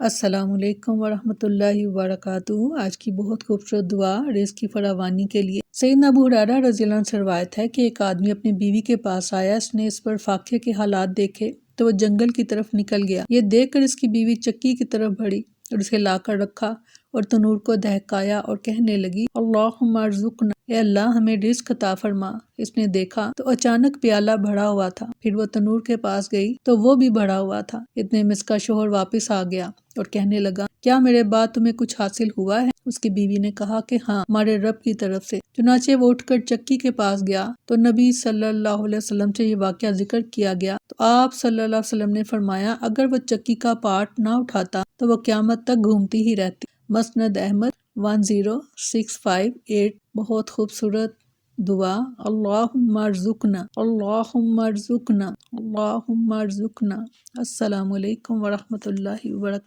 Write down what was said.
السلام علیکم ورحمۃ اللہ وبرکاتہ۔ آج کی بہت خوبصورت دعا رزق کی فراوانی کے لیے۔ سیدنا ابو ہریرہ رضی اللہ عنہ سے روایت ہے کہ ایک آدمی اپنی بیوی کے پاس آیا، اس نے اس پر فاقے کے حالات دیکھے تو وہ جنگل کی طرف نکل گیا۔ یہ دیکھ کر اس کی بیوی چکی کی طرف بڑھی اور اسے لا کر رکھا اور تنور کو دہکایا اور کہنے لگی، اللہم ارزقنا، اے اللہ ہمیں رزق عطا فرما۔ اس نے دیکھا تو اچانک پیالہ بھرا ہوا تھا، پھر وہ تنور کے پاس گئی تو وہ بھی بھرا ہوا تھا۔ اتنے میں اس کا شوہر واپس آ گیا اور کہنے لگا، کیا میرے بعد تمہیں کچھ حاصل ہوا ہے؟ اس کی بیوی نے کہا کہ ہاں، ہمارے رب کی طرف سے۔ چنانچہ وہ اٹھ کر چکی کے پاس گیا تو نبی صلی اللہ علیہ وسلم سے یہ واقعہ ذکر کیا گیا تو آپ صلی اللہ علیہ وسلم نے فرمایا، اگر وہ چکی کا پارٹ نہ اٹھاتا تو وہ قیامت تک گھومتی ہی رہتی۔ مسند احمد 10658۔ بہت خوبصورت دعا، اللہم ارزقنا، اللہم ارزقنا، اللہم ارزقنا۔ السلام علیکم ورحمۃ اللہ وبرکاتہ۔